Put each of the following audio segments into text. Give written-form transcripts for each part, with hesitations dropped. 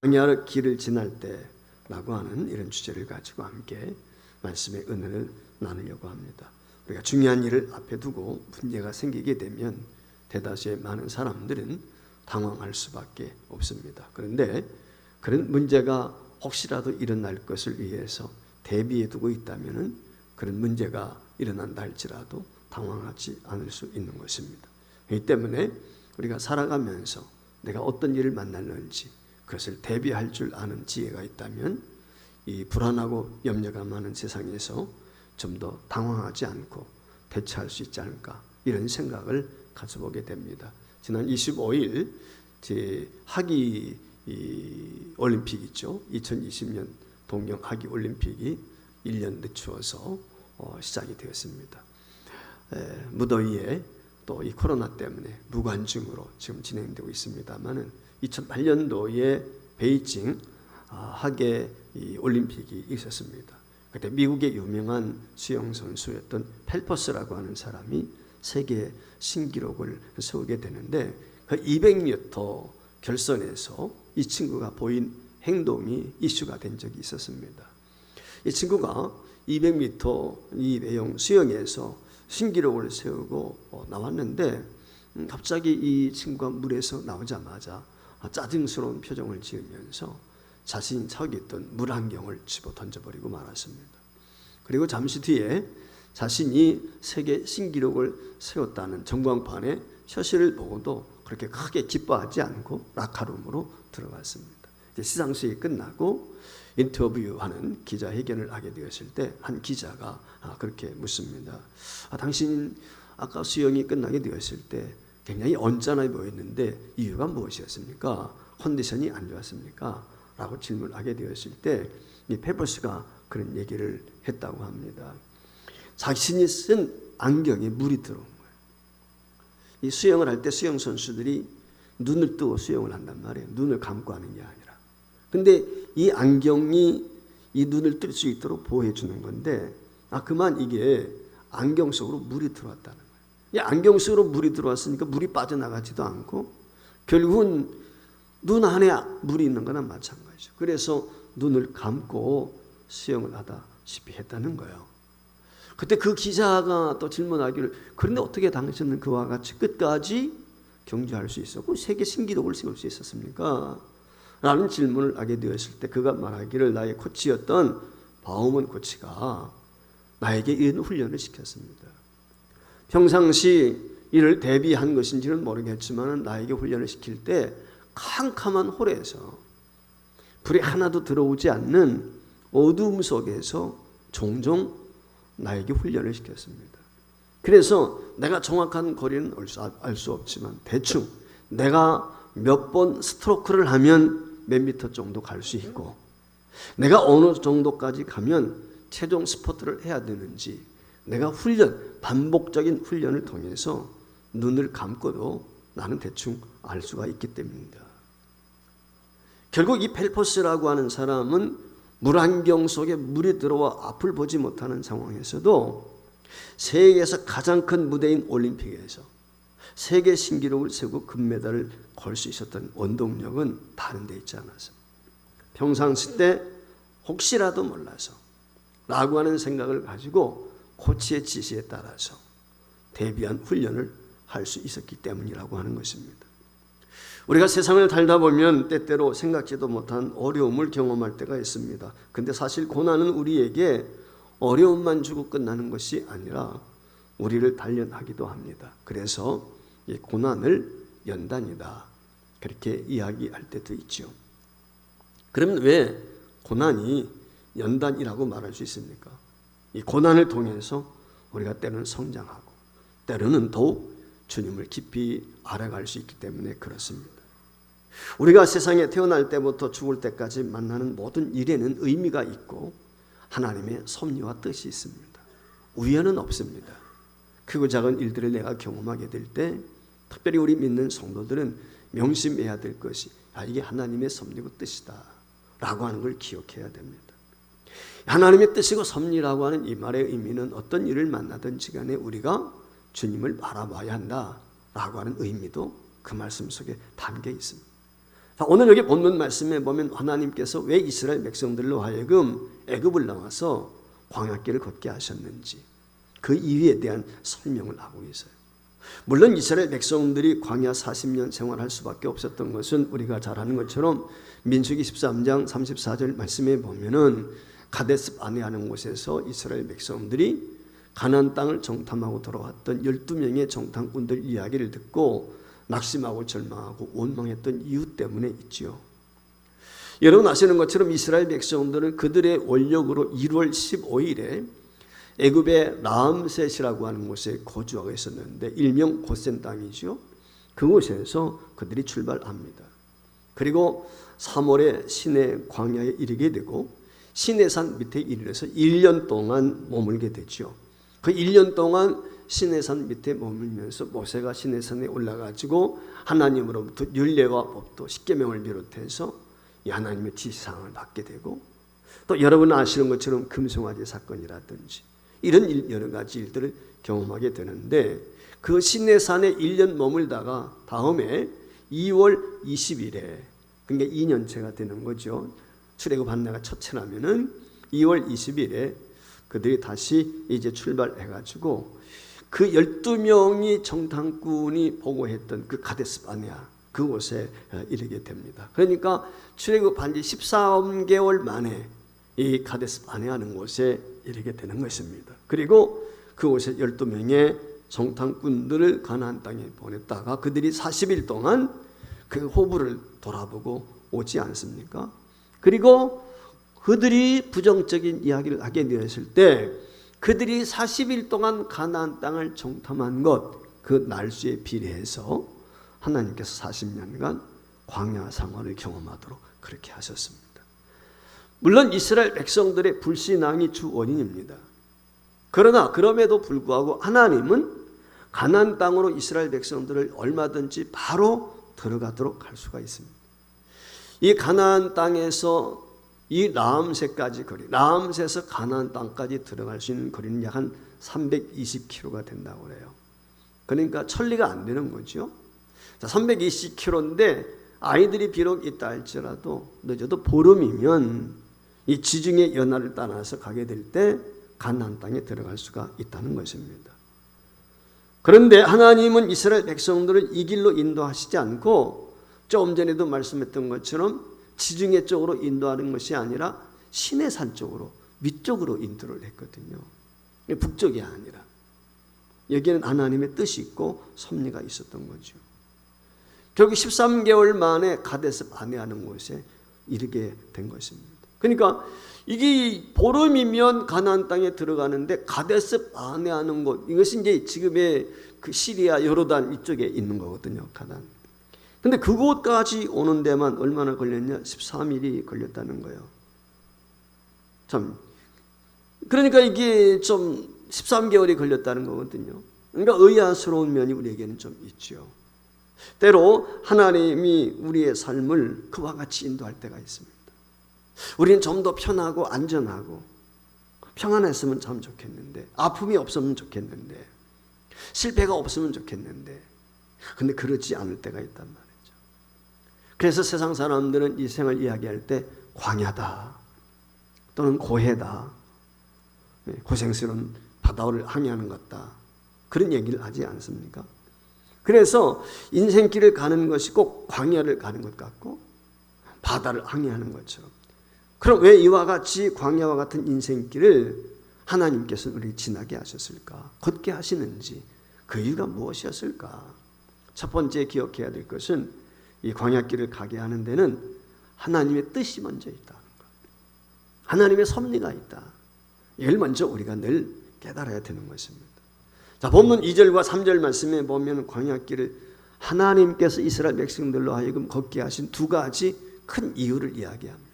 광야 길을 지날 때라고 하는 이런 주제를 가지고 함께 말씀의 은혜를 나누려고 합니다. 우리가 중요한 일을 앞에 두고 문제가 생기게 되면 대다수의 많은 사람들은 당황할 수밖에 없습니다. 그런데 그런 문제가 혹시라도 일어날 것을 위해서 대비해 두고 있다면 그런 문제가 일어난다 할지라도 당황하지 않을 수 있는 것입니다. 그렇기 때문에 우리가 살아가면서 내가 어떤 일을 만날는지 그것을 대비할 줄 아는 지혜가 있다면 이 불안하고 염려가 많은 세상에서 좀 더 당황하지 않고 대처할 수 있지 않을까, 이런 생각을 가져보게 됩니다. 지난 25일 하기 올림픽 있죠. 2020년 동경 하기 올림픽이 1년 늦추어서 시작이 되었습니다. 무더위에 또 이 코로나 때문에 무관중으로 지금 진행되고 있습니다만은 2008년도에 베이징 하계 올림픽이 있었습니다. 그때 미국의 유명한 수영 선수였던 펠퍼스라고 하는 사람이 세계 신기록을 세우게 되는데 그 200m 결선에서 이 친구가 보인 행동이 이슈가 된 적이 있었습니다. 이 친구가 200m 이 내용 수영에서 신기록을 세우고 나왔는데 갑자기 이 친구가 물에서 나오자마자 짜증스러운 표정을 지으면서 자신이 차고 있던 물안경을 집어 던져버리고 말았습니다. 그리고 잠시 뒤에 자신이 세계 신기록을 세웠다는 전광판에 표시를 보고도 그렇게 크게 기뻐하지 않고 라카룸으로 들어갔습니다. 시상식이 끝나고 인터뷰하는 기자회견을 하게 되었을 때 한 기자가 그렇게 묻습니다. 당신 아까 수영이 끝나게 되었을 때 굉장히 언짢아 보였는데 이유가 무엇이었습니까? 컨디션이 안 좋았습니까? 라고 질문하게 되었을 때 이 페퍼스가 그런 얘기를 했다고 합니다. 자신이 쓴 안경에 물이 들어온 거예요. 이 수영을 할 때 수영 선수들이 눈을 뜨고 수영을 한단 말이에요. 눈을 감고 하는 게 아니라. 근데 이 안경이 이 눈을 뜰 수 있도록 보호해 주는 건데 그만 이게 안경 속으로 물이 들어왔다는 거예요. 이 안경 속으로 물이 들어왔으니까 물이 빠져나가지도 않고 결국은 눈 안에 물이 있는 거나 마찬가지죠. 그래서 눈을 감고 수영을 하다시피 했다는 거예요. 그때 그 기자가 또 질문하기를, 그런데 어떻게 당신은 그와 같이 끝까지 경주할 수 있었고 세계 신기록을 세울 수 있었습니까? 라는 질문을 하게 되었을 때 그가 말하기를, 나의 코치였던 바우먼 코치가 나에게 이런 훈련을 시켰습니다. 평상시 이를 대비한 것인지는 모르겠지만 나에게 훈련을 시킬 때 캄캄한 홀에서 불이 하나도 들어오지 않는 어두움 속에서 종종 나에게 훈련을 시켰습니다. 그래서 내가 정확한 거리는 알 수 없지만 대충 내가 몇 번 스트로크를 하면 몇 미터 정도 갈 수 있고 내가 어느 정도까지 가면 최종 스포트를 해야 되는지 내가 반복적인 훈련을 통해서 눈을 감고도 나는 대충 알 수가 있기 때문입니다. 결국 이 펠퍼스라고 하는 사람은 물안경 속에 물이 들어와 앞을 보지 못하는 상황에서도 세계에서 가장 큰 무대인 올림픽에서 세계 신기록을 세우고 금메달을 걸 수 있었던 원동력은 다른 데 있지 않았습니다. 평상시 때 혹시라도 몰라서 라고 하는 생각을 가지고 코치의 지시에 따라서 대비한 훈련을 할 수 있었기 때문이라고 하는 것입니다. 우리가 세상을 살다 보면 때때로 생각지도 못한 어려움을 경험할 때가 있습니다. 근데 사실 고난은 우리에게 어려움만 주고 끝나는 것이 아니라 우리를 단련하기도 합니다. 그래서 이 고난을 연단이다, 그렇게 이야기할 때도 있죠. 그러면 왜 고난이 연단이라고 말할 수 있습니까? 이 고난을 통해서 우리가 때로는 성장하고 때로는 더욱 주님을 깊이 알아갈 수 있기 때문에 그렇습니다. 우리가 세상에 태어날 때부터 죽을 때까지 만나는 모든 일에는 의미가 있고 하나님의 섭리와 뜻이 있습니다. 우연은 없습니다. 크고 작은 일들을 내가 경험하게 될 때 특별히 우리 믿는 성도들은 명심해야 될 것이 이게 하나님의 섭리고 뜻이다 라고 하는 걸 기억해야 됩니다. 하나님의 뜻이고 섭리라고 하는 이 말의 의미는 어떤 일을 만나든지 간에 우리가 주님을 바라봐야 한다라고 하는 의미도 그 말씀 속에 담겨 있습니다. 자, 오늘 여기 본문 말씀에 보면 하나님께서 왜 이스라엘 백성들로 하여금 애굽을 나와서 광야길을 걷게 하셨는지 그 이유에 대한 설명을 하고 있어요. 물론 이스라엘 백성들이 광야 40년 생활할 수밖에 없었던 것은 우리가 잘 아는 것처럼 민수기 13장 34절 말씀에 보면은 가데스 바네아라는 곳에서 이스라엘 백성들이 가나안 땅을 정탐하고 돌아왔던 12명의 정탐꾼들 이야기를 듣고 낙심하고 절망하고 원망했던 이유 때문에 있지요. 여러분 아시는 것처럼 이스라엘 백성들은 그들의 원력으로 1월 15일에 애굽의 라암셋이라고 하는 곳에 거주하고 있었는데 일명 고센 땅이죠. 그곳에서 그들이 출발합니다. 그리고 3월에 시내 광야에 이르게 되고 시내산 밑에 이르러서 1년 동안 머물게 되죠. 그 1년 동안 시내산 밑에 머물면서 모세가 시내산에 올라가지고 하나님으로부터 율례와 법도 십계명을 비롯해서 이 하나님의 지시사항을 받게 되고 또 여러분 아시는 것처럼 금송아지 사건이라든지 이런 여러 가지 일들을 경험하게 되는데 그 시내산에 1년 머물다가 다음에 2월 20일에 그러니까 2년째가 되는 거죠. 출애굽 한해가 첫째라면은 2월 20일에 그들이 다시 이제 출발해가지고 그 12명이 정탐꾼이 보고했던 그 가데스 바네아 그곳에 이르게 됩니다. 그러니까 출애굽한 지 13개월 만에 이 가데스 바네아라는 곳에 이르게 되는 것입니다. 그리고 그곳에 12명의 정탐꾼들을 가나안 땅에 보냈다가 그들이 40일 동안 그 호부를 돌아보고 오지 않습니까? 그리고 그들이 부정적인 이야기를 하게 되었을 때 그들이 40일 동안 가나안 땅을 정탐한 것 그 날수에 비례해서 하나님께서 40년간 광야 생활을 경험하도록 그렇게 하셨습니다. 물론 이스라엘 백성들의 불신앙이 주 원인입니다. 그러나 그럼에도 불구하고 하나님은 가나안 땅으로 이스라엘 백성들을 얼마든지 바로 들어가도록 할 수가 있습니다. 이 가나안 땅에서 이 라암셋까지 거리, 라암셋에서 가나안 땅까지 들어갈 수 있는 거리는 약 한 320km가 된다고 그래요. 그러니까 천리가 안 되는 거죠. 320km인데 아이들이 비록 있다 할지라도 늦어도 보름이면 이 지중해 연하를 따라서 가게 될 때 가나안 땅에 들어갈 수가 있다는 것입니다. 그런데 하나님은 이스라엘 백성들을 이 길로 인도하시지 않고 조금 전에도 말씀했던 것처럼 지중해 쪽으로 인도하는 것이 아니라 시내산 쪽으로 위쪽으로 인도를 했거든요. 북쪽이 아니라 여기에는 하나님의 뜻이 있고 섭리가 있었던 거죠. 결국 13개월 만에 가데스 바네아라는 곳에 이르게 된 것입니다. 그러니까 이게 보름이면 가나안 땅에 들어가는데 가데스 바네아라는 곳 이것이 이제 지금의 그 시리아 요르단 이쪽에 있는 거거든요. 가나안. 근데 그곳까지 오는 데만 얼마나 걸렸냐? 13일이 걸렸다는 거예요. 참 그러니까 이게 좀 13개월이 걸렸다는 거거든요. 그러니까 의아스러운 면이 우리에게는 좀 있죠. 때로 하나님이 우리의 삶을 그와 같이 인도할 때가 있습니다. 우리는 좀 더 편하고 안전하고 평안했으면 참 좋겠는데 아픔이 없으면 좋겠는데 실패가 없으면 좋겠는데 근데 그렇지 않을 때가 있단 말이죠. 그래서 세상 사람들은 이 생을 이야기할 때 광야다 또는 고해다 고생스러운 바다를 항해하는 것 같다 그런 얘기를 하지 않습니까? 그래서 인생길을 가는 것이 꼭 광야를 가는 것 같고 바다를 항해하는 것처럼 그럼 왜 이와 같이 광야와 같은 인생길을 하나님께서 우리 지나게 하셨을까? 걷게 하시는지 그 이유가 무엇이었을까? 첫 번째 기억해야 될 것은 이 광야길을 가게 하는 데는 하나님의 뜻이 먼저 있다는 것. 하나님의 섭리가 있다. 이걸 먼저 우리가 늘 깨달아야 되는 것입니다. 자, 본문 2절과 3절 말씀에 보면 광야길을 하나님께서 이스라엘 백성들로 하여금 걷게 하신 두 가지 큰 이유를 이야기합니다.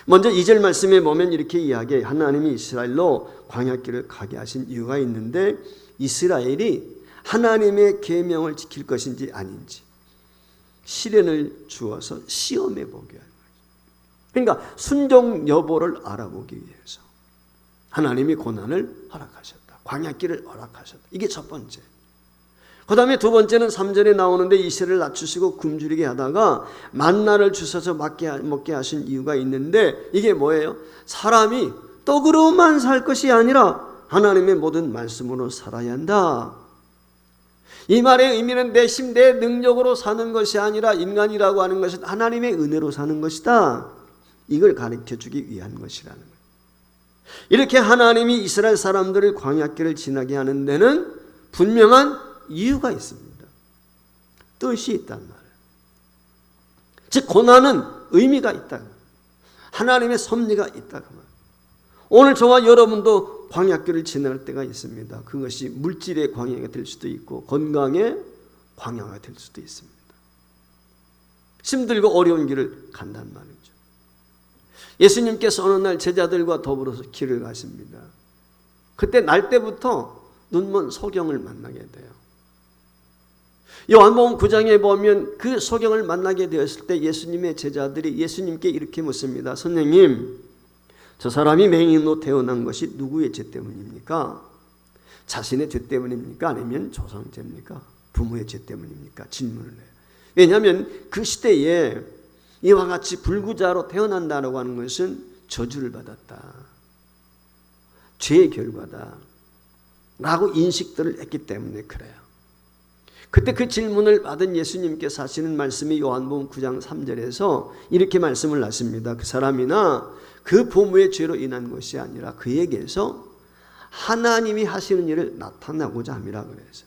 먼저 2절 말씀에 보면 이렇게 이야기해 하나님이 이스라엘로 광야길을 가게 하신 이유가 있는데 이스라엘이 하나님의 계명을 지킬 것인지 아닌지 시련을 주어서 시험해 보게 하는 거죠. 그러니까 순종 여부를 알아보기 위해서 하나님이 고난을 허락하셨다. 광야길을 허락하셨다. 이게 첫 번째. 그 다음에 두 번째는 3절에 나오는데 이스라엘을 낮추시고 굶주리게 하다가 만나를 주셔서 먹게 하신 이유가 있는데, 이게 뭐예요? 사람이 떡으로만 살 것이 아니라 하나님의 모든 말씀으로 살아야 한다. 이 말의 의미는 내 힘, 내 능력으로 사는 것이 아니라 인간이라고 하는 것은 하나님의 은혜로 사는 것이다. 이걸 가르쳐주기 위한 것이라는 거예요. 이렇게 하나님이 이스라엘 사람들을 광야길을 지나게 하는 데는 분명한 이유가 있습니다. 뜻이 있단 말이에요. 즉 고난은 의미가 있다. 하나님의 섭리가 있다. 오늘 저와 여러분도 광야길을 지날 때가 있습니다. 그것이 물질의 광야가 될 수도 있고 건강의 광야가 될 수도 있습니다. 힘들고 어려운 길을 간단 말이죠. 예수님께서 어느 날 제자들과 더불어서 길을 가십니다. 그때 날 때부터 눈먼 소경을 만나게 돼요. 요한복음 9장에 보면 그 소경을 만나게 되었을 때 예수님의 제자들이 예수님께 이렇게 묻습니다. 선생님, 저 사람이 맹인으로 태어난 것이 누구의 죄 때문입니까? 자신의 죄 때문입니까? 아니면 조상죄입니까? 부모의 죄 때문입니까? 질문을 해요. 왜냐하면 그 시대에 이와 같이 불구자로 태어난다고 하는 것은 저주를 받았다, 죄의 결과다 라고 인식들을 했기 때문에 그래요. 그때 그 질문을 받은 예수님께서 하시는 말씀이 요한복음 9장 3절에서 이렇게 말씀을 하십니다. 그 사람이나 그 부모의 죄로 인한 것이 아니라 그에게서 하나님이 하시는 일을 나타나고자 함이라 그래서,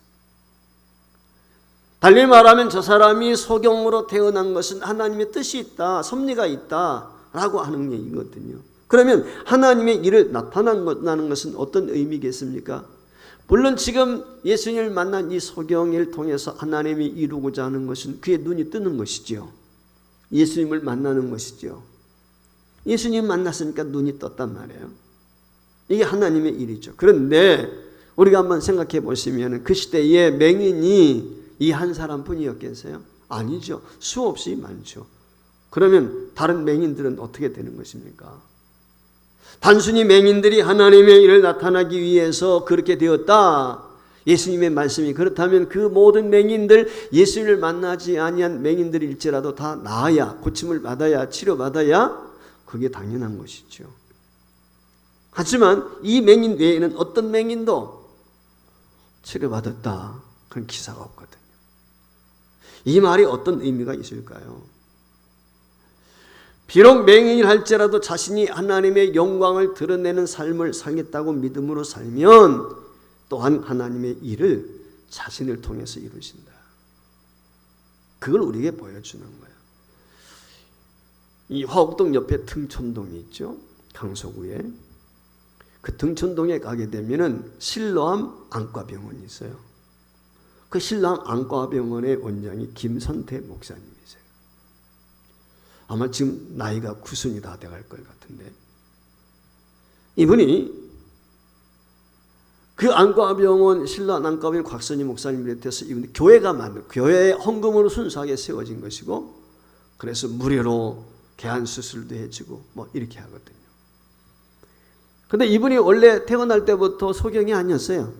달리 말하면 저 사람이 소경으로 태어난 것은 하나님의 뜻이 있다, 섭리가 있다 라고 하는 얘기거든요. 그러면 하나님의 일을 나타나는 것은 어떤 의미겠습니까? 물론 지금 예수님을 만난 이 소경을 통해서 하나님이 이루고자 하는 것은 그의 눈이 뜨는 것이죠. 예수님을 만나는 것이죠. 예수님 만났으니까 눈이 떴단 말이에요. 이게 하나님의 일이죠. 그런데 우리가 한번 생각해 보시면 그 시대에 맹인이 이 한 사람뿐이었겠어요? 아니죠. 수없이 많죠. 그러면 다른 맹인들은 어떻게 되는 것입니까? 단순히 맹인들이 하나님의 일을 나타나기 위해서 그렇게 되었다, 예수님의 말씀이 그렇다면 그 모든 맹인들, 예수님을 만나지 아니한 맹인들일지라도 다 나아야, 고침을 받아야, 치료받아야 그게 당연한 것이죠. 하지만 이 맹인 외에는 어떤 맹인도 치료받았다, 그런 기사가 없거든요. 이 말이 어떤 의미가 있을까요? 비록 맹인을 할지라도 자신이 하나님의 영광을 드러내는 삶을 살겠다고 믿음으로 살면 또한 하나님의 일을 자신을 통해서 이루신다. 그걸 우리에게 보여주는 거예요. 이 화곡동 옆에 등촌동이 있죠. 강서구에. 그 등촌동에 가게 되면은 실로암 안과병원이 있어요. 그 실로암 안과병원의 원장이 김선태 목사님이세요. 아마 지금 나이가 90이 다 돼갈 것 같은데, 이분이 그 안과병원, 신라 안과병원 곽선희 목사님 비롯해서 이분이 교회가 교회의 헌금으로 순수하게 세워진 것이고, 그래서 무료로 개안 수술도 해주고 뭐 이렇게 하거든요. 근데 이분이 원래 태어날 때부터 소경이 아니었어요.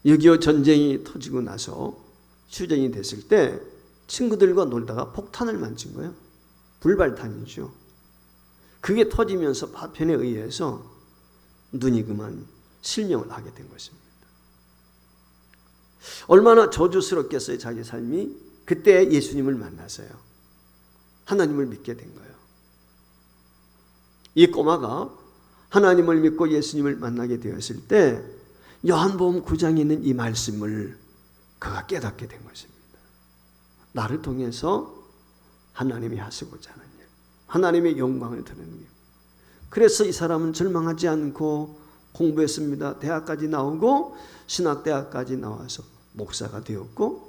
6.25 전쟁이 터지고 나서 휴전이 됐을 때 친구들과 놀다가 폭탄을 맞은 거예요. 불발탄이죠. 그게 터지면서 파편에 의해서 눈이 그만 실명을 하게 된 것입니다. 얼마나 저주스럽겠어요, 자기 삶이. 그때 예수님을 만나서요, 하나님을 믿게 된 거예요. 이 꼬마가 하나님을 믿고 예수님을 만나게 되었을 때 요한복음 9장에 있는 이 말씀을 그가 깨닫게 된 것입니다. 나를 통해서 하나님이 하시고자 하는 일, 하나님의 영광을 드리는 일. 그래서 이 사람은 절망하지 않고 공부했습니다. 대학까지 나오고 신학대학까지 나와서 목사가 되었고,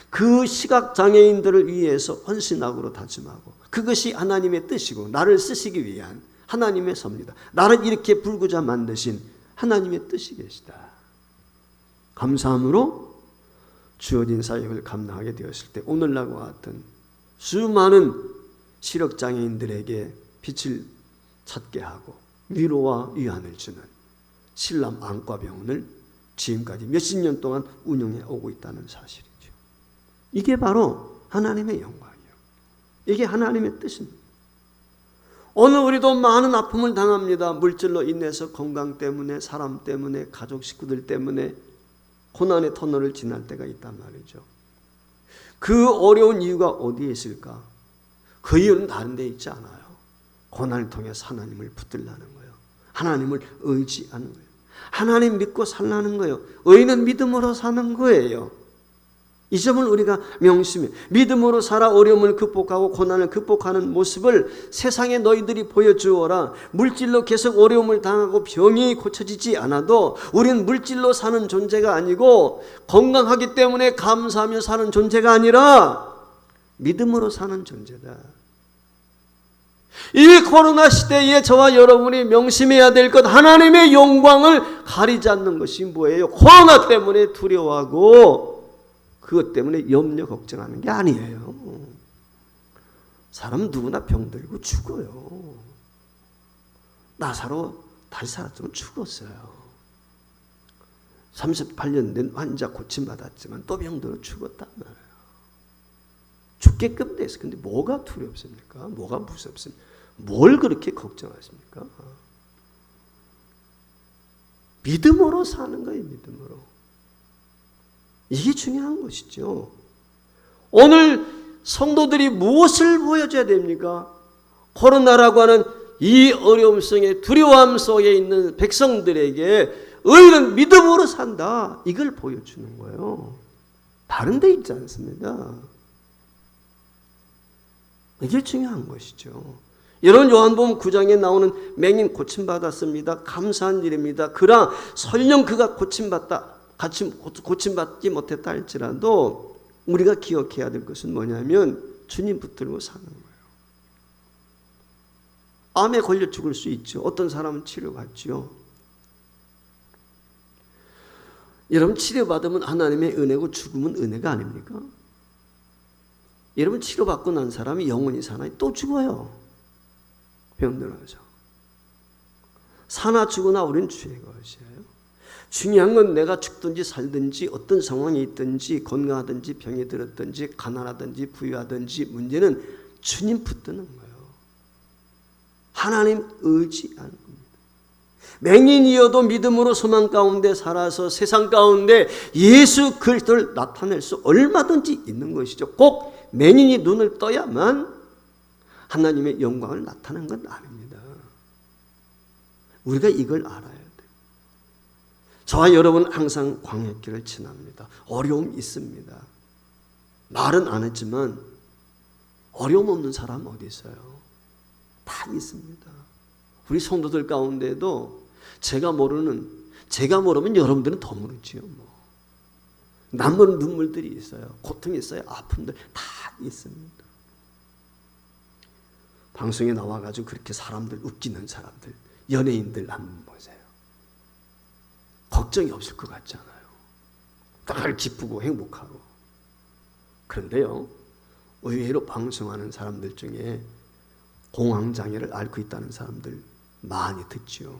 그 시각장애인들을 위해서 헌신학으로 다짐하고, 그것이 하나님의 뜻이고 나를 쓰시기 위한 하나님의 섭니다. 나를 이렇게 불구자 만드신 하나님의 뜻이 계시다. 감사함으로 주어진 사역을 감당하게 되었을 때 오늘날과 같은 수많은 시력장애인들에게 빛을 찾게 하고 위로와 위안을 주는 신람 안과병원을 지금까지 몇십 년 동안 운영해 오고 있다는 사실이죠. 이게 바로 하나님의 영광이에요. 이게 하나님의 뜻입니다. 오늘 우리도 많은 아픔을 당합니다. 물질로 인해서 건강 때문에, 사람 때문에, 가족 식구들 때문에 고난의 터널을 지날 때가 있단 말이죠. 그 어려운 이유가 어디에 있을까? 그 이유는 다른 데 있지 않아요. 고난을 통해서 하나님을 붙들라는 거예요. 하나님을 의지하는 거예요. 하나님 믿고 살라는 거예요. 의인은 믿음으로 사는 거예요. 이 점을 우리가 명심해. 믿음으로 살아 어려움을 극복하고 고난을 극복하는 모습을 세상에 너희들이 보여주어라. 물질로 계속 어려움을 당하고 병이 고쳐지지 않아도 우리는 물질로 사는 존재가 아니고 건강하기 때문에 감사하며 사는 존재가 아니라 믿음으로 사는 존재다. 이 코로나 시대에 저와 여러분이 명심해야 될 것, 하나님의 영광을 가리지 않는 것이 뭐예요? 코로나 때문에 두려워하고 그것 때문에 염려 걱정하는 게 아니에요. 사람 누구나 병들고 죽어요. 나사로 다시 살았지만 죽었어요. 38년 된 환자 고침받았지만 또 병들어 죽었단 말이에요. 죽게끔 됐어요. 근데 뭐가 두렵습니까? 뭐가 무섭습니까? 뭘 그렇게 걱정하십니까? 믿음으로 사는 거예요. 믿음으로. 이게 중요한 것이죠. 오늘 성도들이 무엇을 보여줘야 됩니까? 코로나라고 하는 이 어려움 속에, 두려움 속에 있는 백성들에게 의인은 믿음으로 산다. 이걸 보여주는 거예요. 다른 데 있지 않습니다. 이게 중요한 것이죠. 여러분, 요한복음 9장에 나오는 맹인 고침받았습니다. 감사한 일입니다. 그러나 설령 그가 고침받지 못했다 할지라도 우리가 기억해야 될 것은 뭐냐면 주님 붙들고 사는 거예요. 암에 걸려 죽을 수 있죠. 어떤 사람은 치료받죠. 여러분, 치료받으면 하나님의 은혜고 죽으면 은혜가 아닙니까? 여러분, 치료받고 난 사람이 영원히 사나요? 또 죽어요. 병들어서. 사나 죽으나 우리는 주의 것이에요. 중요한 건 내가 죽든지 살든지 어떤 상황이 있든지 건강하든지 병이 들었든지 가난하든지 부유하든지 문제는 주님 붙드는 거예요. 하나님 의지하는 겁니다. 맹인이어도 믿음으로 소망 가운데 살아서 세상 가운데 예수 그리스도를 나타낼 수 얼마든지 있는 것이죠. 꼭 맹인이 눈을 떠야만 하나님의 영광을 나타내는 건 아닙니다. 우리가 이걸 알아야 돼요. 저와 여러분 항상 광야길을 지납니다. 어려움 있습니다. 말은 안 했지만 어려움 없는 사람 어디 있어요? 다 있습니다. 우리 성도들 가운데도 제가 모르면 여러분들은 더 모르지요. 남은 눈물들이 있어요. 고통이 있어요. 아픔들 다 있습니다. 방송에 나와가지고 그렇게 사람들 웃기는 사람들, 연예인들 한번 보세요. 걱정이 없을 것 같잖아요. 늘 기쁘고 행복하고. 그런데요, 의외로 방송하는 사람들 중에 공황장애를 앓고 있다는 사람들 많이 듣죠.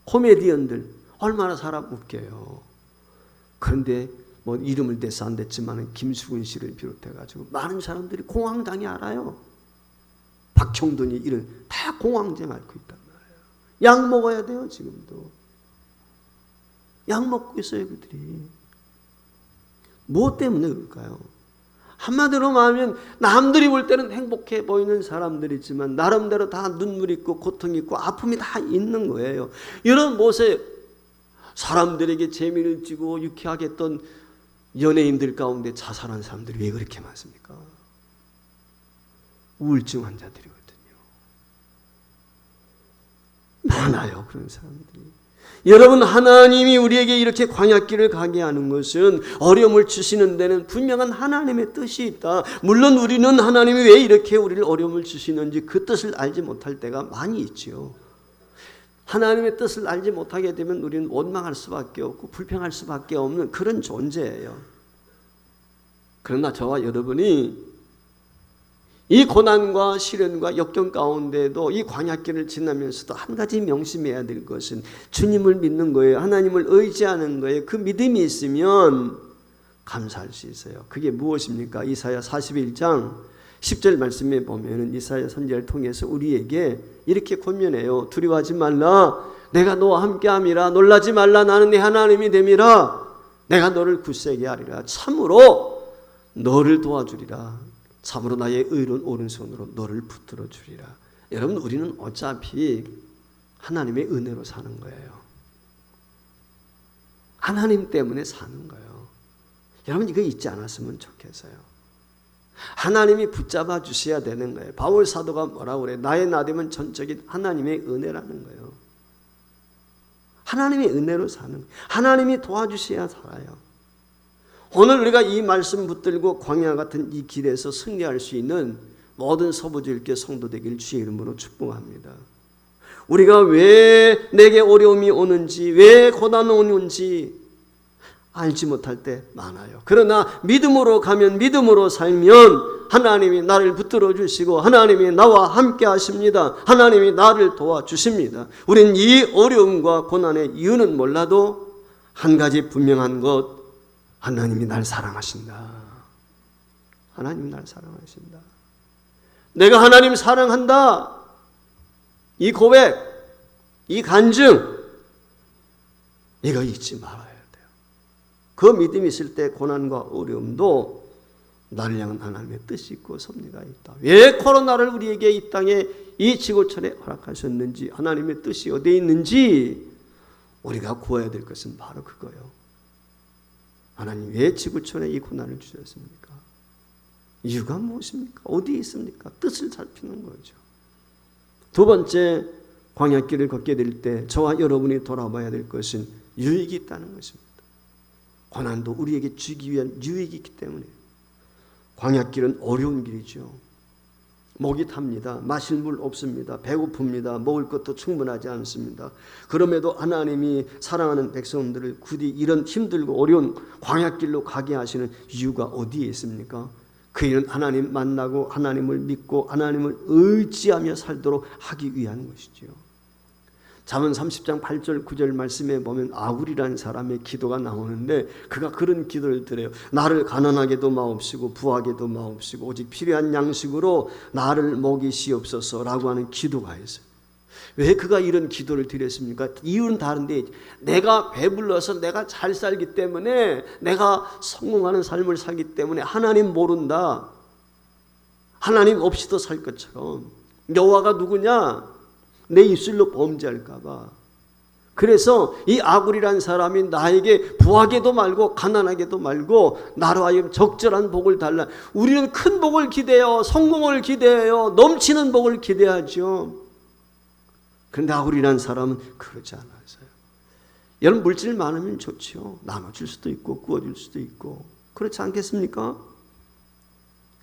코미디언들 얼마나 사람 웃겨요. 그런데 뭐 이름을 대서 안 됐지만 김수근 씨를 비롯해가지고 많은 사람들이 공황장애 알아요. 박형돈이 이런 다 공황장애 앓고 있단 말이에요. 약 먹어야 돼요. 지금도 약 먹고 있어요. 그들이 뭐 때문에 그럴까요? 한마디로 말하면 남들이 볼 때는 행복해 보이는 사람들이지만 나름대로 다 눈물 있고 고통 있고 아픔이 다 있는 거예요. 이런 모습, 사람들에게 재미를 주고 유쾌하게 했던 연예인들 가운데 자살한 사람들이 왜 그렇게 많습니까? 우울증 환자들이거든요. 많아요, 그런 사람들이. 여러분, 하나님이 우리에게 이렇게 광야길을 가게 하는 것은 어려움을 주시는 데는 분명한 하나님의 뜻이 있다. 물론 우리는 하나님이 왜 이렇게 우리를 어려움을 주시는지 그 뜻을 알지 못할 때가 많이 있죠. 하나님의 뜻을 알지 못하게 되면 우리는 원망할 수밖에 없고 불평할 수밖에 없는 그런 존재예요. 그러나 저와 여러분이 이 고난과 시련과 역경 가운데도 이 광야길을 지나면서도 한 가지 명심해야 될 것은 주님을 믿는 거예요. 하나님을 의지하는 거예요. 그 믿음이 있으면 감사할 수 있어요. 그게 무엇입니까? 이사야 41장 10절 말씀에 보면 이사야 선지자를 통해서 우리에게 이렇게 권면해요. 두려워하지 말라. 내가 너와 함께함이라. 놀라지 말라. 나는 네 하나님이 됨이라. 내가 너를 굳세게 하리라. 참으로 너를 도와주리라. 참으로 나의 의로운 오른손으로 너를 붙들어 주리라. 여러분, 우리는 어차피 하나님의 은혜로 사는 거예요. 하나님 때문에 사는 거예요. 여러분, 이거 잊지 않았으면 좋겠어요. 하나님이 붙잡아 주셔야 되는 거예요. 바울 사도가 뭐라고 그래요? 나의 나됨은 전적인 하나님의 은혜라는 거예요. 하나님의 은혜로 사는 거예요. 하나님이 도와주셔야 살아요. 오늘 우리가 이 말씀 붙들고 광야 같은 이 길에서 승리할 수 있는 모든 서부지일교 성도 되길 주의 이름으로 축복합니다. 우리가 왜 내게 어려움이 오는지, 왜 고난이 오는지 알지 못할 때 많아요. 그러나 믿음으로 가면, 믿음으로 살면 하나님이 나를 붙들어 주시고 하나님이 나와 함께 하십니다. 하나님이 나를 도와주십니다. 우리는 이 어려움과 고난의 이유는 몰라도 한 가지 분명한 것, 하나님이 날 사랑하신다. 하나님이 날 사랑하신다. 내가 하나님 사랑한다. 이 고백, 이 간증, 이거 잊지 말아야 돼요. 그 믿음이 있을 때 고난과 어려움도 나를 향한 하나님의 뜻이 있고 섭리가 있다. 왜 코로나를 우리에게 이 땅에 이 지구촌에 허락하셨는지, 하나님의 뜻이 어디에 있는지 우리가 구해야 될 것은 바로 그거예요. 하나님 왜 지구촌에 이 고난을 주셨습니까? 이유가 무엇입니까? 어디에 있습니까? 뜻을 살피는 거죠. 두 번째, 광야길을 걷게 될 때 저와 여러분이 돌아봐야 될 것은 유익이 있다는 것입니다. 고난도 우리에게 주기 위한 유익이 있기 때문에. 광야길은 어려운 길이죠. 목이 탑니다. 마실 물 없습니다. 배고픕니다. 먹을 것도 충분하지 않습니다. 그럼에도 하나님이 사랑하는 백성들을 굳이 이런 힘들고 어려운 광야길로 가게 하시는 이유가 어디에 있습니까? 그 일은 하나님 만나고 하나님을 믿고 하나님을 의지하며 살도록 하기 위한 것이죠. 잠언 30장 8절 9절 말씀에 보면 아굴이라는 사람의 기도가 나오는데 그가 그런 기도를 드려요. 나를 가난하게도 마옵시고 부하게도 마옵시고 오직 필요한 양식으로 나를 먹이시옵소서라고 하는 기도가 있어요. 왜 그가 이런 기도를 드렸습니까? 이유는 다른데 내가 배불러서 내가 잘 살기 때문에, 내가 성공하는 삶을 살기 때문에 하나님 모른다. 하나님 없이도 살 것처럼. 여호와가 누구냐? 내 입술로 범죄할까 봐. 그래서 이 아굴이라는 사람이 나에게 부하게도 말고 가난하게도 말고 나로 하여금 적절한 복을 달라. 우리는 큰 복을 기대해요. 성공을 기대해요. 넘치는 복을 기대하죠. 그런데 아굴이라는 사람은 그러지 않았어요. 여러분, 물질 많으면 좋죠. 나눠줄 수도 있고 구워줄 수도 있고 그렇지 않겠습니까?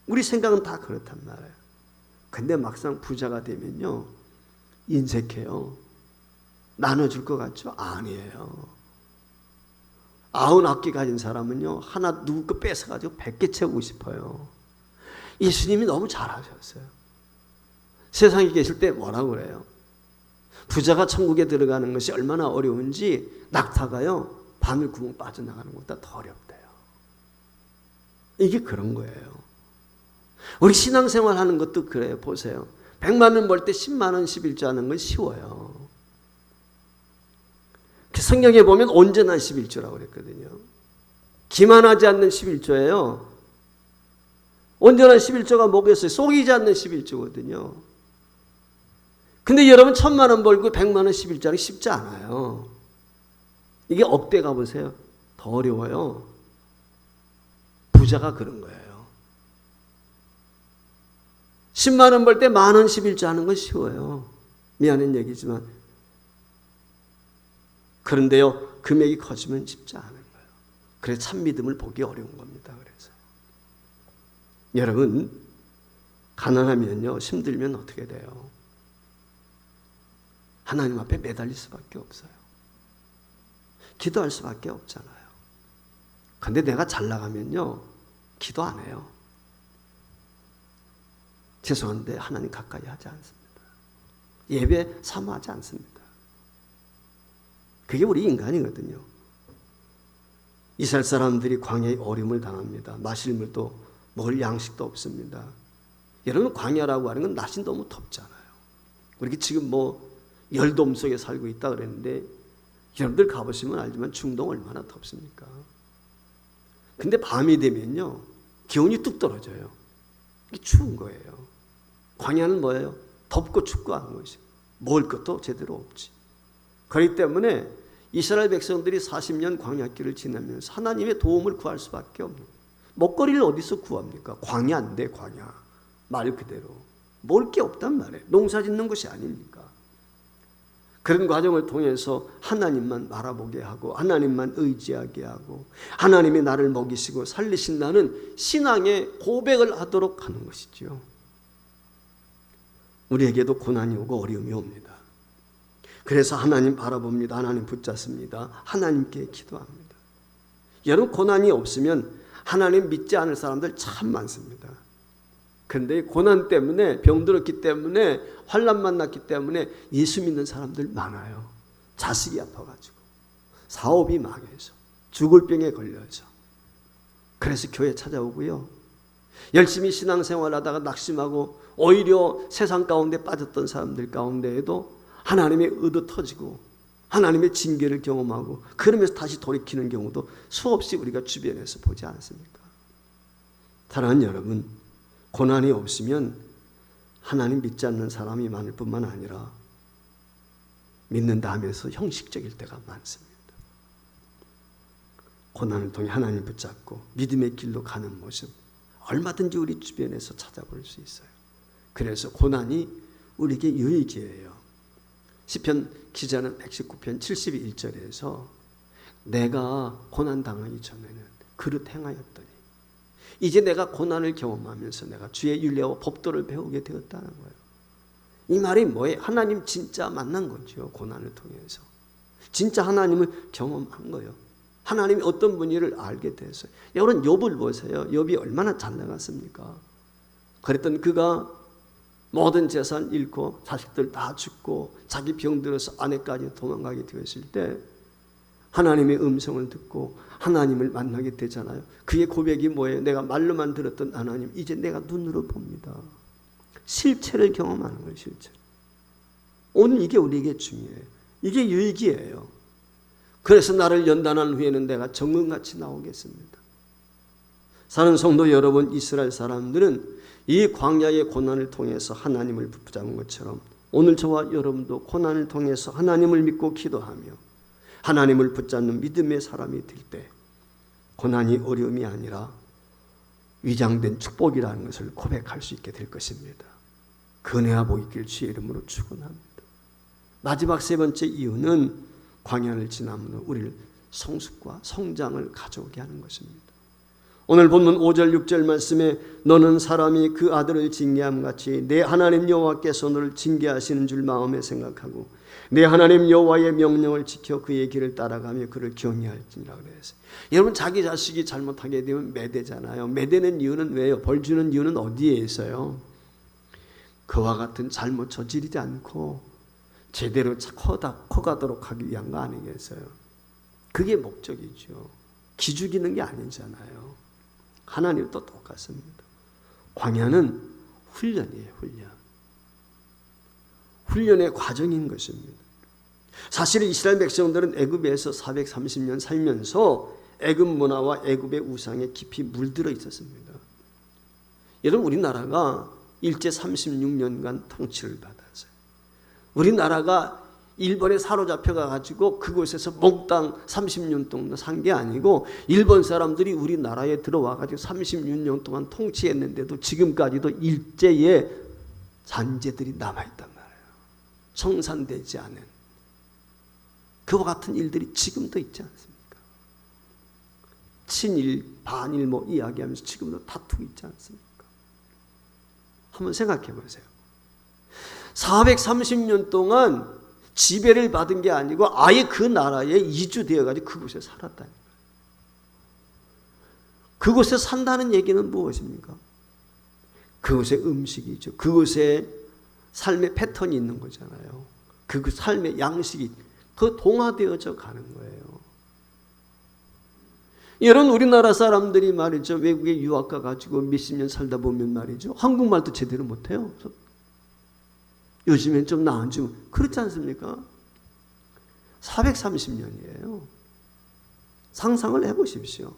우리 생각은 다 그렇단 말이에요. 근데 막상 부자가 되면요, 인색해요. 나눠줄 것 같죠? 아니에요. 90개 가진 사람은요, 하나 누구 거 뺏어가지고 100개 채우고 싶어요. 예수님이 너무 잘하셨어요. 세상에 계실 때 뭐라고 그래요? 부자가 천국에 들어가는 것이 얼마나 어려운지 낙타가요, 바늘 구멍 빠져나가는 것보다 더 어렵대요. 이게 그런 거예요. 우리 신앙생활 하는 것도 그래요. 보세요. 100만 원 벌 때 10만 원 11조 하는 건 쉬워요. 성경에 보면 온전한 11조라고 그랬거든요. 기만하지 않는 11조예요. 온전한 11조가 뭐겠어요? 속이지 않는 11조거든요. 근데 여러분 1000만 원 벌고 100만 원 11조하기 쉽지 않아요. 이게 억대 가보세요. 더 어려워요. 부자가 그런 거예요. 10만 원 벌 때 10,000원 11조 하는 건 쉬워요. 미안한 얘기지만. 그런데요, 금액이 커지면 쉽지 않은 거예요. 그래서 참 믿음을 보기 어려운 겁니다. 그래서 여러분, 가난하면요, 힘들면 어떻게 돼요? 하나님 앞에 매달릴 수밖에 없어요. 기도할 수밖에 없잖아요. 근데 내가 잘 나가면요, 기도 안 해요. 죄송한데 하나님 가까이 하지 않습니다. 예배 사모하지 않습니다. 그게 우리 인간이거든요. 이스라엘 사람들이 광야에 어려움을 당합니다. 마실 물도 먹을 양식도 없습니다. 여러분, 광야라고 하는 건 날씨 너무 덥잖아요. 우리 지금 열돔 속에 살고 있다 그랬는데 여러분들 가보시면 알지만 중동 얼마나 덥습니까? 근데 밤이 되면요 기온이 뚝 떨어져요. 이게 추운 거예요. 광야는 뭐예요? 덥고 춥고 하는 것이. 먹을 것도 제대로 없지. 그렇기 때문에 이스라엘 백성들이 40년 광야길을 지나면서 하나님의 도움을 구할 수밖에 없는 거예요. 먹거리를 어디서 구합니까? 광야인데 광야. 말 그대로. 먹을 게 없단 말이에요. 농사 짓는 것이 아닙니까? 그런 과정을 통해서 하나님만 바라보게 하고 하나님만 의지하게 하고 하나님이 나를 먹이시고 살리신다는 신앙의 고백을 하도록 하는 것이죠. 우리에게도 고난이 오고 어려움이 옵니다. 그래서 하나님 바라봅니다. 하나님 붙잡습니다. 하나님께 기도합니다. 여러분, 고난이 없으면 하나님 믿지 않을 사람들 참 많습니다. 그런데 고난 때문에, 병들었기 때문에, 환난 만났기 때문에 예수 믿는 사람들 많아요. 자식이 아파가지고, 사업이 망해서, 죽을 병에 걸려서. 그래서 교회 찾아오고요. 열심히 신앙생활하다가 낙심하고 오히려 세상 가운데 빠졌던 사람들 가운데에도 하나님의 의도 터지고 하나님의 징계를 경험하고 그러면서 다시 돌이키는 경우도 수없이 우리가 주변에서 보지 않습니까? 사랑하는 여러분, 고난이 없으면 하나님 믿지 않는 사람이 많을 뿐만 아니라 믿는다 하면서 형식적일 때가 많습니다. 고난을 통해 하나님 붙잡고 믿음의 길로 가는 모습 얼마든지 우리 주변에서 찾아볼 수 있어요. 그래서 고난이 우리에게 유익이에요. 시편 기자는 119편 71절에서 내가 고난 당하기 전에는 그릇 행하였더니 이제 내가 고난을 경험하면서 내가 주의 윤례와 법도를 배우게 되었다는 거예요. 이 말이 뭐예요? 하나님 진짜 만난 거죠. 고난을 통해서 진짜 하나님을 경험한 거예요. 하나님이 어떤 분인지를 알게 됐어요. 여러분, 욥을 보세요. 욥이 얼마나 잘 나갔습니까? 그랬던 그가 모든 재산 잃고 자식들 다 죽고 자기 병들어서 아내까지 도망가게 되었을 때 하나님의 음성을 듣고 하나님을 만나게 되잖아요. 그의 고백이 뭐예요? 내가 말로만 들었던 하나님, 이제 내가 눈으로 봅니다. 실체를 경험하는 거예요. 실체. 오늘 이게 우리에게 중요해요. 이게 유익이에요. 그래서 나를 연단한 후에는 내가 정금같이 나오겠습니다. 사는 성도 여러분, 이스라엘 사람들은 이 광야의 고난을 통해서 하나님을 붙잡은 것처럼 오늘 저와 여러분도 고난을 통해서 하나님을 믿고 기도하며 하나님을 붙잡는 믿음의 사람이 될 때 고난이 어려움이 아니라 위장된 축복이라는 것을 고백할 수 있게 될 것입니다. 은혜와 복이 있길 주의 이름으로 축원합니다. 마지막 세 번째 이유는 광야를 지나면 우리를 성숙과 성장을 가져오게 하는 것입니다. 오늘 본문 5절 6절 말씀에 너는 사람이 그 아들을 징계함같이 내 하나님 여호와께서 너를 징계하시는 줄 마음에 생각하고 내 하나님 여호와의 명령을 지켜 그의 길을 따라가며 그를 경외할지니라 그랬어요. 여러분, 자기 자식이 잘못하게 되면 매대잖아요. 매대는 이유는 왜요? 벌 주는 이유는 어디에 있어요? 그와 같은 잘못 저지르지 않고 제대로 커가도록 하기 위한 거 아니겠어요? 그게 목적이죠. 기죽이는 게 아니잖아요. 하나님도 똑같습니다. 광야는 훈련이에요. 훈련의 과정인 것입니다. 사실 이스라엘 백성들은 애굽에서 430년 살면서 애굽 문화와 애굽의 우상에 깊이 물들어 있었습니다. 여러분, 우리나라가 일제 36년간 통치를 받았어요. 우리나라가 일본에 사로잡혀가 가지고 그곳에서 몽땅 30년 동안 산 게 아니고 일본 사람들이 우리나라에 들어와 가지고 36년 동안 통치했는데도 지금까지도 일제의 잔재들이 남아있단 말이에요. 청산되지 않은 그와 같은 일들이 지금도 있지 않습니까? 친일, 반일 이야기하면서 지금도 다투고 있지 않습니까? 한번 생각해 보세요. 430년 동안 지배를 받은 게 아니고 아예 그 나라에 이주되어가지고 그곳에 살았다는 거예요. 그곳에 산다는 얘기는 무엇입니까? 그것의 음식이죠. 그것의 삶의 패턴이 있는 거잖아요. 그 삶의 양식이 그 동화되어져 가는 거예요. 이런 우리나라 사람들이 말이죠. 외국에 유학 가가지고 몇십 년 살다 보면 말이죠. 한국말도 제대로 못해요. 요즘엔 좀 나은지 그렇지 않습니까? 430년이에요. 상상을 해보십시오.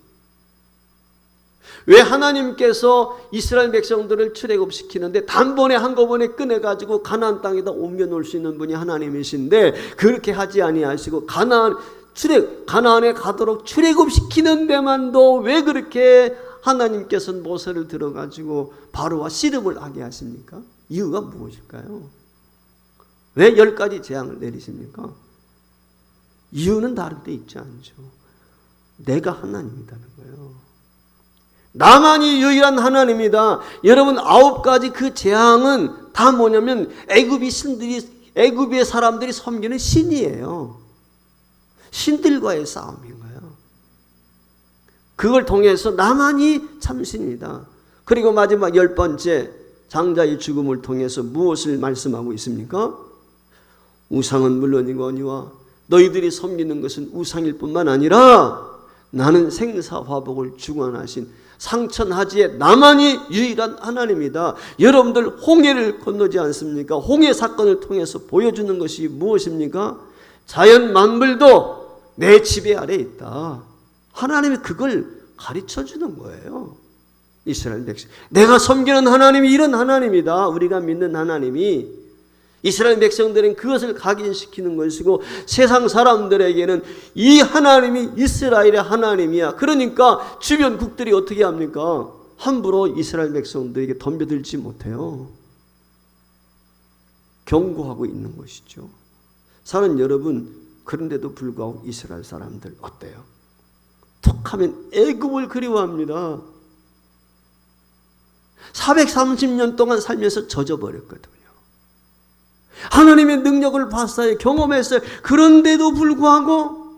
왜 하나님께서 이스라엘 백성들을 출애굽시키는데 단번에 한꺼번에 꺼내가지고 가나안 땅에다 옮겨놓을 수 있는 분이 하나님이신데 그렇게 하지 아니하시고 가나안에 가도록 출애굽시키는 데만도 왜 그렇게 하나님께서는 모세를 들어가지고 바로와 씨름을 하게 하십니까? 이유가 무엇일까요? 왜 10가지 재앙을 내리십니까? 이유는 다른 데 있지 않죠. 내가 하나님이라는 거예요. 나만이 유일한 하나님이다. 여러분 9가지 그 재앙은 다 뭐냐면 애굽의 사람들이 섬기는 신이에요. 신들과의 싸움인 거예요. 그걸 통해서 나만이 참신이다. 그리고 마지막 10번째 장자의 죽음을 통해서 무엇을 말씀하고 있습니까? 우상은 물론이거니와 너희들이 섬기는 것은 우상일 뿐만 아니라 나는 생사화복을 주관하신 상천하지에 나만이 유일한 하나님이다. 여러분들 홍해를 건너지 않습니까? 홍해 사건을 통해서 보여주는 것이 무엇입니까? 자연 만물도 내 지배 아래에 있다. 하나님이 그걸 가르쳐 주는 거예요. 이스라엘 백성. 내가 섬기는 하나님이 이런 하나님이다. 우리가 믿는 하나님이. 이스라엘 백성들은 그것을 각인시키는 것이고 세상 사람들에게는 이 하나님이 이스라엘의 하나님이야. 그러니까 주변 국들이 어떻게 합니까? 함부로 이스라엘 백성들에게 덤벼들지 못해요. 경고하고 있는 것이죠. 사는 여러분, 그런데도 불구하고 이스라엘 사람들 어때요? 툭하면 애굽을 그리워합니다. 430년 동안 살면서 젖어버렸거든요. 하나님의 능력을 봤어요. 경험했어요. 그런데도 불구하고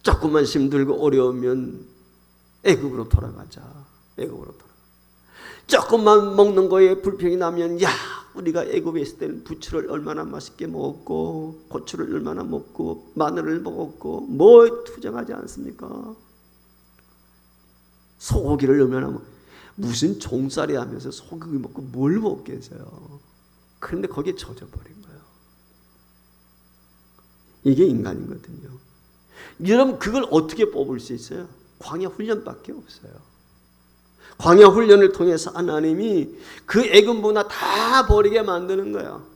조금만 힘들고 어려우면 애굽으로 돌아가자. 애굽으로 돌아가자. 조금만 먹는 거에 불평이 나면 야, 우리가 애굽에 있을 때는 부추를 얼마나 맛있게 먹었고 고추를 얼마나 먹고 마늘을 먹었고 뭐 투정하지 않습니까? 소고기를 얼마나 무슨 종살이 하면서 소고기 먹고 뭘 먹겠어요? 그런데 거기에 젖어버린 거예요. 이게 인간이거든요. 여러분 그걸 어떻게 뽑을 수 있어요? 광야 훈련밖에 없어요. 광야 훈련을 통해서 하나님이 그 애굽 문화 다 버리게 만드는 거예요.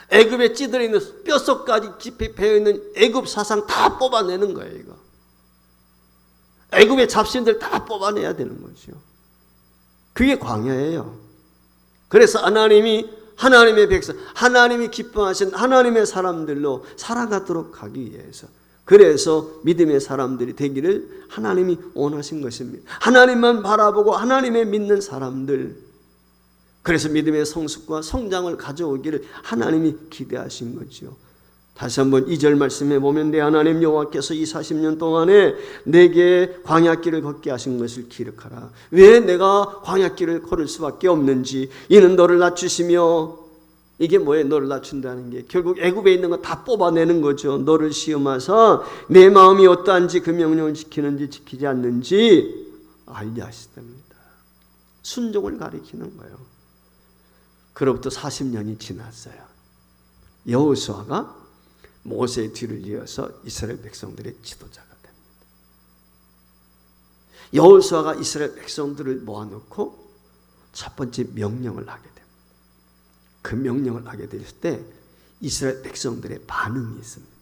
애굽에 찌들어 있는 뼛속까지 배어있는 애굽 사상 다 뽑아내는 거예요. 이거. 애굽의 잡신들 다 뽑아내야 되는 거죠. 그게 광야예요. 그래서 하나님의 백성, 하나님이 기뻐하신 하나님의 사람들로 살아가도록 하기 위해서, 그래서 믿음의 사람들이 되기를 하나님이 원하신 것입니다. 하나님만 바라보고 하나님의 믿는 사람들, 그래서 믿음의 성숙과 성장을 가져오기를 하나님이 기대하신 거죠. 다시 한번 2절 말씀해 보면 내 하나님 여호와께서 이 40년 동안에 내게 광야길을 걷게 하신 것을 기억하라. 왜 내가 광야길을 걸을 수밖에 없는지, 이는 너를 낮추시며, 이게 뭐예요? 너를 낮춘다는 게 결국 애굽에 있는 거 다 뽑아내는 거죠. 너를 시험하사 내 마음이 어떠한지 그 명령을 지키는지 지키지 않는지 알게 하시답니다. 순종을 가리키는 거예요. 그로부터 40년이 지났어요. 여호수아가 모세의 뒤를 이어서 이스라엘 백성들의 지도자가 됩니다. 여호수아가 이스라엘 백성들을 모아놓고 첫 번째 명령을 하게 됩니다. 그 명령을 하게 됐을 때 이스라엘 백성들의 반응이 있습니다.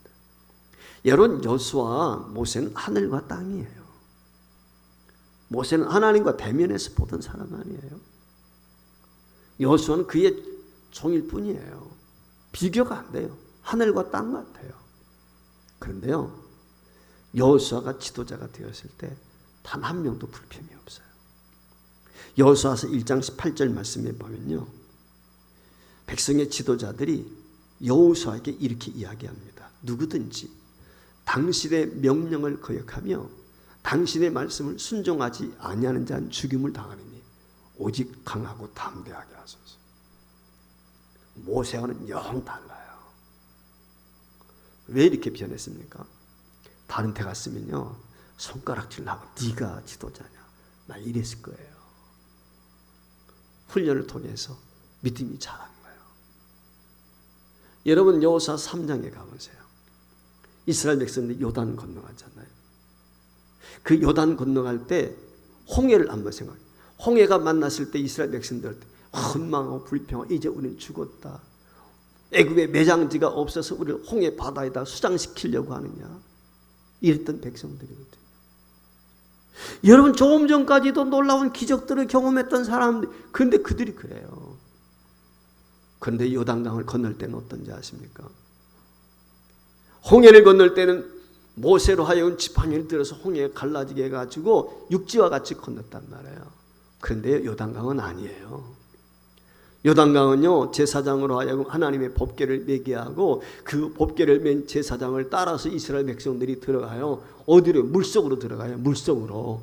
여러분, 여호수아와 모세는 하늘과 땅이에요. 모세는 하나님과 대면해서 보던 사람 아니에요. 여호수아는 그의 종일 뿐이에요. 비교가 안 돼요. 하늘과 땅 같아요. 그런데요, 여호수아가 지도자가 되었을 때 단 한 명도 불평이 없어요. 여호수아서 1장 18절 말씀에 보면요, 백성의 지도자들이 여호수아에게 이렇게 이야기합니다. 누구든지 당신의 명령을 거역하며 당신의 말씀을 순종하지 아니하는 자는 죽임을 당하느니 오직 강하고 담대하게 하소서. 모세와는 영 달라요. 왜 이렇게 변했습니까? 다른 데 갔으면요 손가락질하고 네가 지도자냐 나 이랬을 거예요. 훈련을 통해서 믿음이 자란 거예요. 여러분 여호수아 3장에 가보세요. 이스라엘 백성들이 요단 건너갔잖아요. 그 요단 건너갈 때 홍해를 한번 생각해요. 홍해가 만났을 때 이스라엘 백성들 헌망하고 불평하고 이제 우리는 죽었다. 애굽에 매장지가 없어서 우리를 홍해 바다에다 수장시키려고 하느냐. 이랬던 백성들이거든요. 여러분 조금 전까지도 놀라운 기적들을 경험했던 사람들, 근데 그들이 그래요. 그런데 요단강을 건널 때는 어떤지 아십니까? 홍해를 건널 때는 모세로 하여금 지팡이를 들어서 홍해에 갈라지게 해가지고 육지와 같이 건넜단 말이에요. 그런데 요단강은 아니에요. 요단강은요 제사장으로 하여금 하나님의 법궤를 매게 하고 그 법궤를 맨 제사장을 따라서 이스라엘 백성들이 들어가요. 어디로? 물속으로 들어가요. 물속으로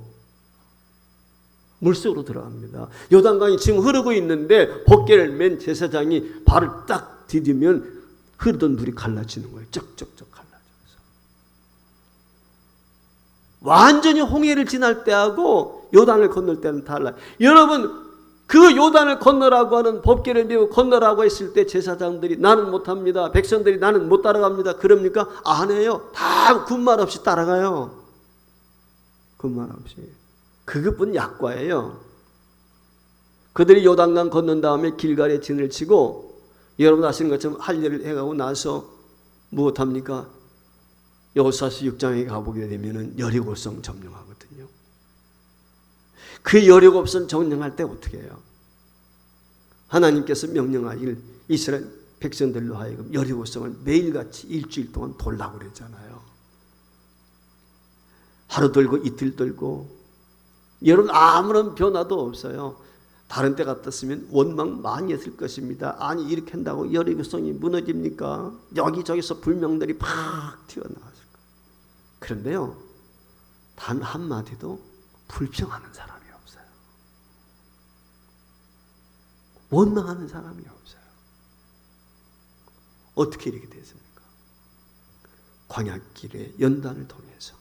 들어갑니다. 요단강이 지금 흐르고 있는데 법궤를 맨 제사장이 발을 딱 디디면 흐르던 물이 갈라지는 거예요. 쩍쩍쩍 갈라져서 완전히 홍해를 지날 때하고 요단을 건널 때는 달라요. 여러분 그 요단을 건너라고 하는 법궤를 메고 건너라고 했을 때 제사장들이 나는 못합니다. 백성들이 나는 못 따라갑니다. 그럽니까? 안 해요. 다 군말 없이 따라가요. 군말 없이. 그것뿐 약과예요. 그들이 요단강 건넌 다음에 길갈에 진을 치고 여러분 아시는 것처럼 할례를 해가고 나서 무엇합니까? 여호수아서 6장에 가보게 되면 여리고성 점령하거든요. 그 여리고성 점령할 때 어떻게 해요? 하나님께서 명령하길 이스라엘 백성들로 하여금 여리고성을 매일같이 일주일 동안 돌라고 그랬잖아요. 하루 돌고 이틀 돌고. 여러분 아무런 변화도 없어요. 다른 때 같았으면 원망 많이 했을 것입니다. 아니 이렇게 한다고 여리고성이 무너집니까? 여기저기서 불명들이 팍 튀어나왔을 거예요. 그런데요 단 한마디도 불평하는 사람이 없어요. 원망하는 사람이 없어요. 어떻게 이렇게 됐습니까? 광야길의 연단을 통해서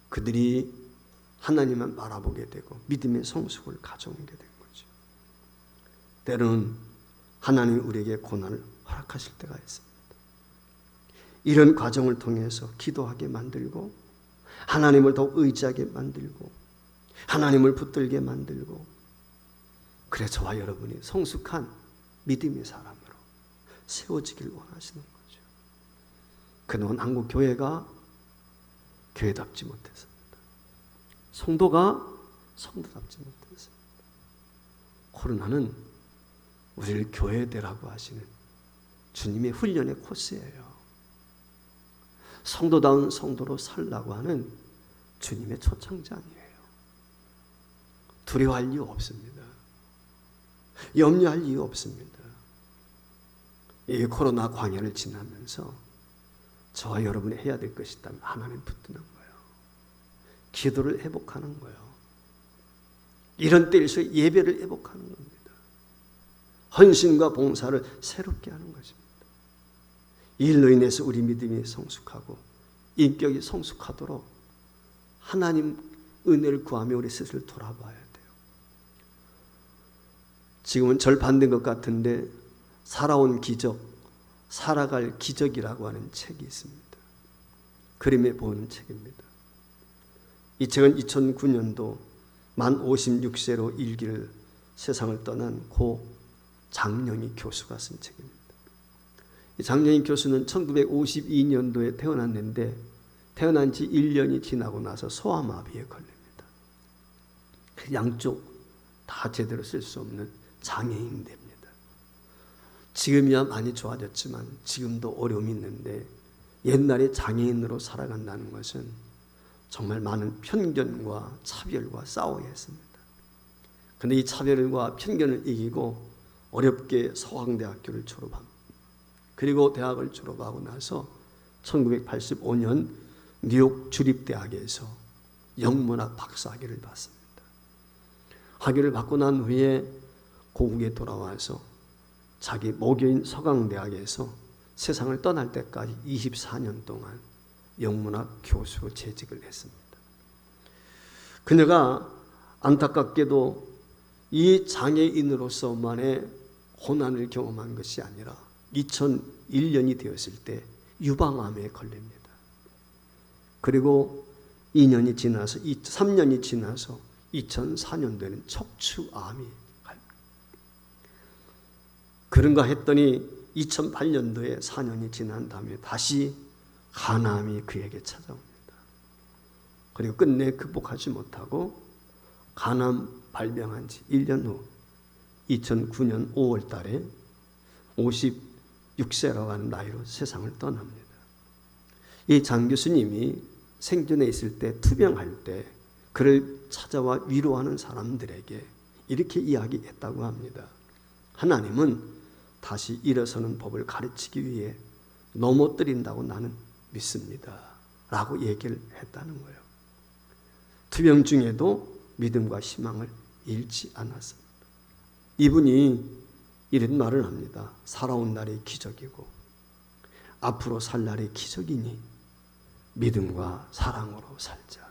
그들이 하나님만 바라보게 되고 믿음의 성숙을 가져오게 된 거죠. 때로는 하나님이 우리에게 고난을 허락하실 때가 있습니다. 이런 과정을 통해서 기도하게 만들고 하나님을 더욱 의지하게 만들고 하나님을 붙들게 만들고 그래서 저와 여러분이 성숙한 믿음의 사람으로 세워지길 원하시는 거죠. 그동안 한국 교회가 교회답지 못했습니다. 성도가 성도답지 못했습니다. 코로나는 우리를 교회되라고 하시는 주님의 훈련의 코스예요. 성도다운 성도로 살라고 하는 주님의 초청장이에요. 두려워할 이유 없습니다. 염려할 이유 없습니다. 이 코로나 광야를 지나면서 저와 여러분이 해야 될 것이 있다면 하나님 붙드는 거예요. 기도를 회복하는 거예요. 이런 때일수록 예배를 회복하는 겁니다. 헌신과 봉사를 새롭게 하는 것입니다. 이 일로 인해서 우리 믿음이 성숙하고 인격이 성숙하도록 하나님 은혜를 구하며 우리 스스로를 돌아봐야 돼요. 지금은 절반된 것 같은데 살아온 기적, 살아갈 기적이라고 하는 책이 있습니다. 그림에 보는 책입니다. 이 책은 2009년도 만 56세로 일기를 세상을 떠난 고 장영희 교수가 쓴 책입니다. 이 장영희 교수는 1952년도에 태어났는데 태어난 지 1년이 지나고 나서 소아마비에 걸립니다. 양쪽 다 제대로 쓸 수 없는 장애인 됩니다. 지금이야 많이 좋아졌지만 지금도 어려움이 있는데 옛날에 장애인으로 살아간다는 것은 정말 많은 편견과 차별과 싸워야 했습니다. 그런데 이 차별과 편견을 이기고 어렵게 서강대학교를 졸업합니다. 그리고 대학을 졸업하고 나서 1985년 뉴욕 주립대학에서 영문학 박사학위를 받습니다. 학위를 받고 난 후에 고국에 돌아와서 자기 모교인 서강대학에서 세상을 떠날 때까지 24년 동안 영문학 교수로 재직을 했습니다. 그녀가 안타깝게도 이 장애인으로서만의 고난을 경험한 것이 아니라 2001년이 되었을 때 유방암에 걸립니다. 그리고 2년이 지나서 3년이 지나서 2004년도에는 척추암이 갈립니다. 그런가 했더니 2008년도에 4년이 지난 다음에 다시 간암이 그에게 찾아옵니다. 그리고 끝내 극복하지 못하고 간암 발병한 지 1년 후 2009년 5월 달에 56세라고 하는 나이로 세상을 떠납니다. 이 장 교수님이 생전에 있을 때 투병할 때 그를 찾아와 위로하는 사람들에게 이렇게 이야기했다고 합니다. 하나님은 다시 일어서는 법을 가르치기 위해 넘어뜨린다고 나는 믿습니다. 라고 얘기를 했다는 거예요. 투병 중에도 믿음과 희망을 잃지 않았습니다. 이분이 이런 말을 합니다. 살아온 날이 기적이고 앞으로 살 날이 기적이니 믿음과 사랑으로 살자.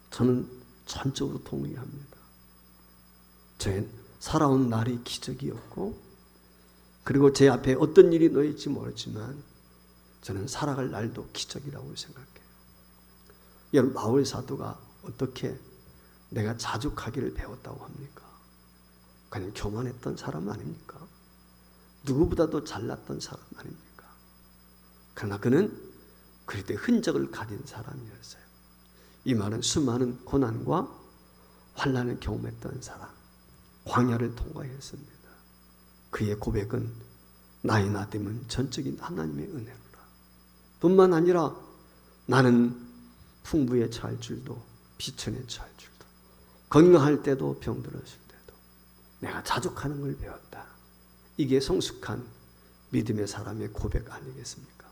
저는 전적으로 동의합니다. 저는 살아온 날이 기적이었고 그리고 제 앞에 어떤 일이 놓일지 모르지만 저는 살아갈 날도 기적이라고 생각해요. 여러분, 바울 사도가 어떻게 내가 자족하기를 배웠다고 합니까? 그냥 교만했던 사람 아닙니까? 누구보다도 잘났던 사람 아닙니까? 그러나 그는 그리스도의 흔적을 가진 사람이었어요. 이 말은 수많은 고난과 환난을 경험했던 사람, 광야를 통과했습니다. 그의 고백은 나의 나됨은 전적인 하나님의 은혜로라. 뿐만 아니라 나는 풍부에 처할 줄도 비천에 처할 줄도 건강할 때도 병들었을 때도 내가 자족하는 걸 배웠다. 이게 성숙한 믿음의 사람의 고백 아니겠습니까?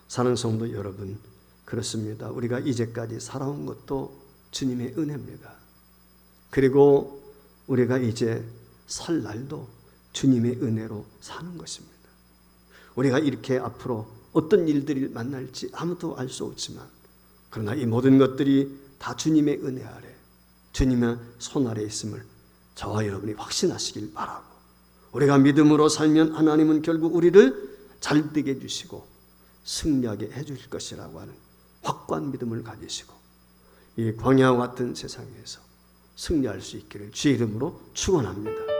사랑하는 성도 여러분, 그렇습니다. 우리가 이제까지 살아온 것도 주님의 은혜입니다. 그리고 우리가 이제 살 날도 주님의 은혜로 사는 것입니다. 우리가 이렇게 앞으로 어떤 일들을 만날지 아무도 알 수 없지만 그러나 이 모든 것들이 다 주님의 은혜 아래 주님의 손 아래 있음을 저와 여러분이 확신하시길 바라고, 우리가 믿음으로 살면 하나님은 결국 우리를 잘되게 해주시고 승리하게 해주실 것이라고 하는 확고한 믿음을 가지시고 이 광야와 같은 세상에서 승리할 수 있기를 주의 이름으로 축원합니다.